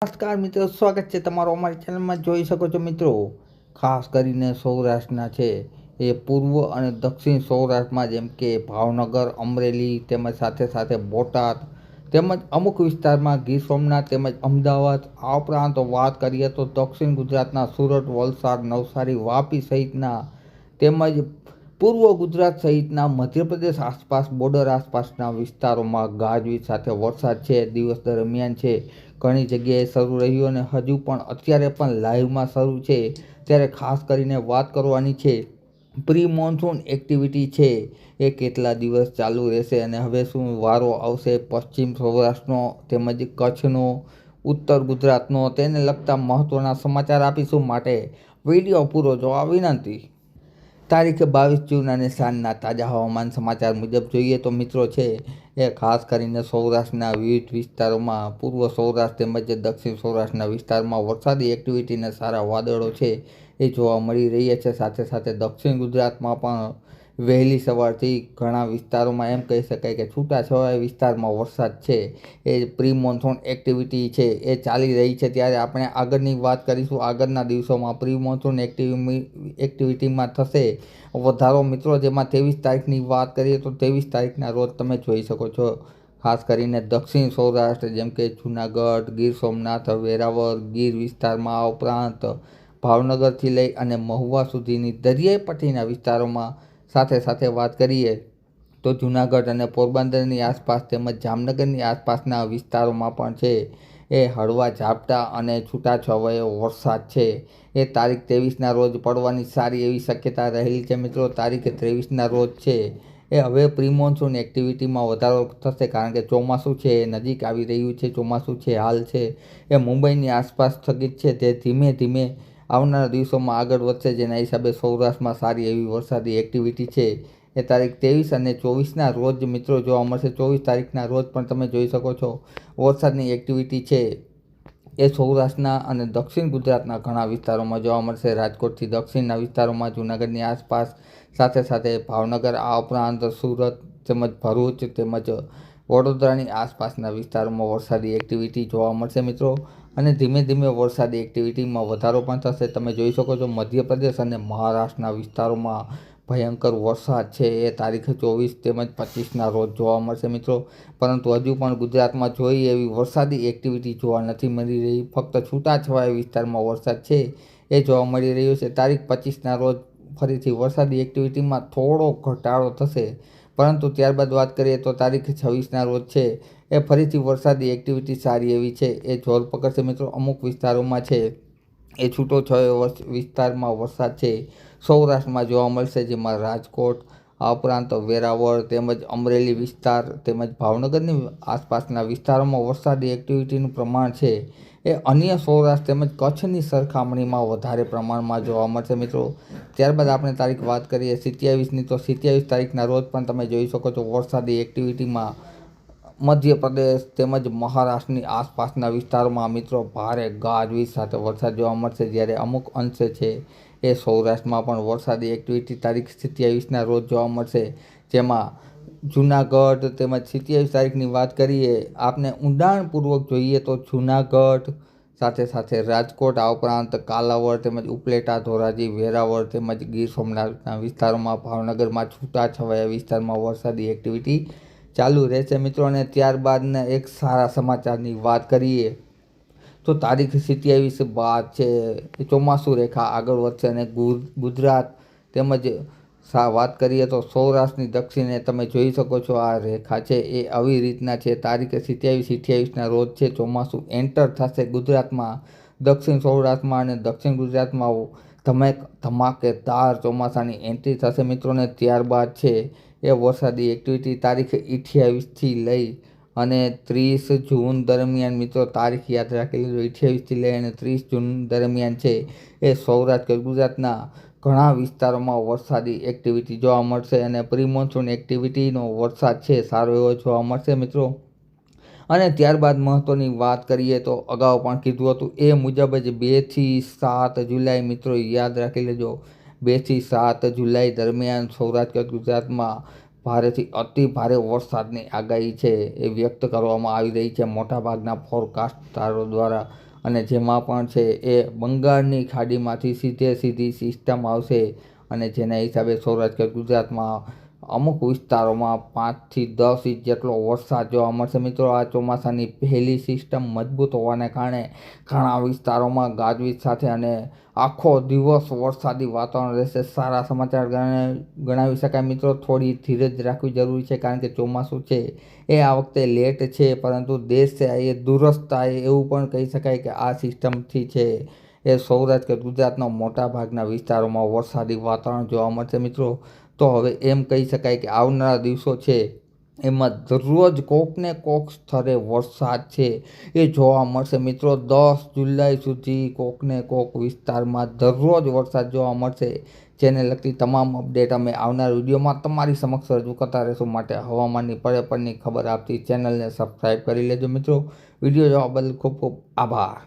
નમસ્કાર મિત્રો, સ્વાગત છે તમારો અમારી ચેનલમાં. જોઈ શકો છો મિત્રો, ખાસ કરીને સૌરાષ્ટ્રના છે એ પૂર્વ અને દક્ષિણ સૌરાષ્ટ્રમાં જેમ કે ભાવનગર, અમરેલી તેમજ સાથે સાથે બોટાદ તેમજ અમુક વિસ્તારમાં ગીર સોમનાથ તેમજ અમદાવાદ. આ ઉપરાંત વાત કરીએ તો દક્ષિણ ગુજરાતના સુરત, વલસાડ, નવસારી, વાપી સહિતના તેમજ પૂર્વ ગુજરાત સહિતના મધ્યપ્રદેશ આસપાસ બોર્ડર આસપાસના વિસ્તારોમાં ગાજવીજ સાથે વરસાદ છે દિવસ દરમિયાન છે ઘણી જગ્યાએ શરૂ રહ્યું અને હજુ પણ અત્યારે પણ લાઈવમાં શરૂ છે. ત્યારે ખાસ કરીને વાત કરવાની છે પ્રી મોન્સૂન એક્ટિવિટી છે એ કેટલા દિવસ ચાલુ રહેશે અને હવે શું વારો આવશે પશ્ચિમ સૌરાષ્ટ્રનો તેમજ કચ્છનો, ઉત્તર ગુજરાતનો. તેને લગતા મહત્ત્વના સમાચાર આપીશું, માટે વિડીયો પૂરો જોવા વિનંતી. તારીખ 22 જૂન અને સાંજના તાજા હવામાન સમાચાર મુજબ જોઈએ તો મિત્રો છે એ ખાસ કરીને સૌરાષ્ટ્રના વિવિધ વિસ્તારોમાં, પૂર્વ સૌરાષ્ટ્ર તેમજ દક્ષિણ સૌરાષ્ટ્રના વિસ્તારમાં વરસાદી એક્ટિવિટીના સારા વાદળો છે એ જોવા મળી રહ્યા છે. સાથે સાથે દક્ષિણ ગુજરાતમાં પણ વહેલી સવારથી ઘણા વિસ્તારોમાં એમ કહી શકાય કે છૂટાછવાયા વિસ્તારમાં વરસાદ છે એ પ્રી મોન્સૂન એક્ટિવિટી છે એ ચાલી રહી છે. ત્યારે આપણે આગળની વાત કરીશું. આગળના દિવસોમાં પ્રી મોન્સૂન એક્ટિવિટીમાં થશે વધારો મિત્રો, જેમાં 23 તારીખની વાત કરીએ તો 23 તારીખના રોજ તમે જોઈ શકો છો ખાસ કરીને દક્ષિણ સૌરાષ્ટ્ર જેમ કે જૂનાગઢ, ગીર સોમનાથ, વેરાવળ, ગીર વિસ્તારમાં, આ ઉપરાંત ભાવનગરથી લઈ અને મહુવા સુધીની દરિયાઈ પટ્ટીના વિસ્તારોમાં. સાથે સાથે વાત કરીએ તો જૂનાગઢ અને પોરબંદરની આસપાસ તેમજ જામનગરની આસપાસના વિસ્તારોમાં પણ છે એ હળવા ઝાપટા અને છૂટાછવાયો વરસાદ છે એ તારીખ 23ના રોજ પડવાની સારી એવી શક્યતા રહેલી છે મિત્રો. તારીખ 23ના રોજ છે એ હવે પ્રી મોન્સૂન એક્ટિવિટીમાં વધારો થશે, કારણ કે ચોમાસું છે એ નજીક આવી રહ્યું છે. ચોમાસું છે હાલ છે એ મુંબઈની આસપાસ સ્થગિત છે, તે ધીમે ધીમે આવનારા દિવસોમાં આગળ વધશે, જેના હિસાબે સૌરાષ્ટ્રમાં સારી એવી વરસાદી એક્ટિવિટી છે એ તારીખ 23 અને 24ના રોજ મિત્રો જોવા મળશે. 24 તારીખના રોજ પણ તમે જોઈ શકો છો વરસાદની એક્ટિવિટી છે એ સૌરાષ્ટ્રના અને દક્ષિણ ગુજરાતના ઘણા વિસ્તારોમાં જોવા મળશે. રાજકોટથી દક્ષિણના વિસ્તારોમાં, જૂનાગઢની આસપાસ, સાથે સાથે ભાવનગર, આ ઉપરાંત સુરત તેમજ ભરૂચ તેમજ વડોદરાની આસપાસના વિસ્તારોમાં વરસાદી એક્ટિવિટી જોવા મળશે મિત્રો. અને ધીમે ધીમે વરસાદી એક્ટિવિટીમાં વધારો પણ થશે. તમે જોઈ શકો છો મધ્યપ્રદેશ અને મહારાષ્ટ્રના વિસ્તારોમાં ભયંકર વરસાદ છે એ તારીખ 24 તેમજ 25ના રોજ જોવા મળશે મિત્રો. પરંતુ હજુ પણ ગુજરાતમાં જોઈએ એવી વરસાદી એક્ટિવિટી જોવા નથી મળી રહી. ફક્ત છૂટાછવાયા વિસ્તારમાં વરસાદ છે એ જોવા મળી રહ્યો છે. તારીખ 25ના રોજ ફરીથી વરસાદી એક્ટિવિટીમાં થોડો ઘટાડો થશે, પરંતુ ત્યારબાદ વાત કરીએ તો તારીખ 26ના રોજ છે એ ફરીથી વરસાદી એક્ટિવિટી સારી એવી છે એ જોર પકડશે મિત્રો. અમુક વિસ્તારોમાં છે એ છૂટોછવાયો વિસ્તારમાં વરસાદ છે સૌરાષ્ટ્રમાં જોવા મળશે, જેમાં રાજકોટ, આ ઉપરાંત વેરાવળ તેમજ અમરેલી વિસ્તાર તેમજ ભાવનગરની આસપાસના વિસ્તારોમાં વરસાદી એક્ટિવિટીનું પ્રમાણ છે એ અન્ય સૌરાષ્ટ્ર તેમજ કચ્છની સરખામણીમાં વધારે પ્રમાણમાં જોવા મળશે મિત્રો. ત્યારબાદ આપણે તારીખ વાત કરીએ 27ની, તો 27 તારીખના રોજ પણ તમે જોઈ શકો છો વરસાદી એક્ટિવિટીમાં મધ્યપ્રદેશ તેમજ મહારાષ્ટ્રની આસપાસના વિસ્તારોમાં મિત્રો ભારે ગાજવીજ સાથે વરસાદ જોવા મળશે. જ્યારે અમુક અંશે છે એ સૌરાષ્ટ્રમાં પણ વરસાદી એક્ટિવિટી તારીખ 27ના રોજ જોવા મળશે, જેમાં જૂનાગઢ તેમજ 27 તારીખની વાત કરીએ આપને ઊંડાણપૂર્વક જોઈએ તો જૂનાગઢ સાથે સાથે રાજકોટ, આ ઉપરાંત કાલાવડ તેમજ ઉપલેટા, ધોરાજી, વેરાવળ તેમજ ગીર સોમનાથના વિસ્તારોમાં, ભાવનગરમાં છૂટાછવાયા વિસ્તારમાં વરસાદી એક્ટિવિટી ચાલુ રહેશે મિત્રો. અને ત્યારબાદના એક સારા સમાચારની વાત કરીએ તો તારીખ 27 બાદ છે એ ચોમાસું રેખા આગળ વધશે અને ગુજરાત તેમજ વાત કરીએ તો સૌરાષ્ટ્રની દક્ષિણે તમે જોઈ શકો છો આ રેખા છે એ આવી રીતના છે. તારીખ 27-28ના રોજ છે ચોમાસું એન્ટર થશે ગુજરાતમાં, દક્ષિણ સૌરાષ્ટ્રમાં અને દક્ષિણ ગુજરાતમાં ધમાકેદાર ચોમાસાની એન્ટ્રી થશે મિત્રો. ને ત્યારબાદ છે એ વરસાદી એક્ટિવિટી તારીખ 28થી લઈ અને 30 જૂન દરમિયાન મિત્રો, તારીખ યાદ રાખી લેજો, 28થી લઈ અને 30 જૂન દરમિયાન છે એ સૌરાષ્ટ્ર ગુજરાતના ઘણા વિસ્તારોમાં વરસાદી એક્ટિવિટી જોવા મળશે અને પ્રી મોન્સૂન એક્ટિવિટીનો વરસાદ છે સારો એવો જોવા મળશે મિત્રો. અને ત્યારબાદ મહત્ત્વની વાત કરીએ તો અગાઉ પણ કીધું હતું એ મુજબ જ 2 થી 7 જુલાઈ મિત્રો યાદ રાખી લેજો, 2 થી 7 જુલાઈ દરમિયાન સૌરાષ્ટ્ર ગુજરાતમાં ભારેથી અતિ ભારે વરસાદની આગાહી છે એ વ્યક્ત કરવામાં આવી રહી છે મોટાભાગના ફોરકાસ્ટરો દ્વારા. અને જેમાં પણ છે એ બંગાળની ખાડીમાંથી સીધી સિસ્ટમ આવશે અને જેના હિસાબે સૌરાષ્ટ્ર ગુજરાતમાં અમુક વિસ્તારોમાં 5થી 10 ઇંચ જેટલો વરસાદ જોવા મળશે મિત્રો. આ ચોમાસાની પહેલી સિસ્ટમ મજબૂત હોવાને કારણે ઘણા વિસ્તારોમાં ગાજવીજ સાથે અને આખો દિવસ વરસાદી વાતાવરણ રહેશે. સારા સમાચાર ગણાવી શકાય મિત્રો. થોડી ધીરજ રાખવી જરૂરી છે કારણ કે ચોમાસું છે એ આ વખતે લેટ છે, પરંતુ દેશ છે એ દુરસ્ત થાય એવું પણ કહી શકાય કે આ સિસ્ટમથી છે એ સૌરાષ્ટ્ર ગુજરાતના મોટા ભાગના વિસ્તારોમાં વરસાદી વાતાવરણ જોવા મળશે મિત્રો. તો હવે એમ કહી શકાય કે આવનારા દિવસો છે એમાં દરરોજ કોકને કોક સ્થળે વરસાદ છે એ જોવા મળશે મિત્રો. 10 જુલાઈ સુધી કોકને કોક વિસ્તારમાં દરરોજ વરસાદ જોવા મળશે. જેને લગતી તમામ અપડેટ અમે આવનાર વિડીયોમાં તમારી સમક્ષ રજૂ કરતા રહેશું. માટે હવામાનની પળે ખબર આપતી ચેનલને સબસ્ક્રાઈબ કરી લેજો મિત્રો. વિડીયો જોવા બદલ ખૂબ ખૂબ આભાર.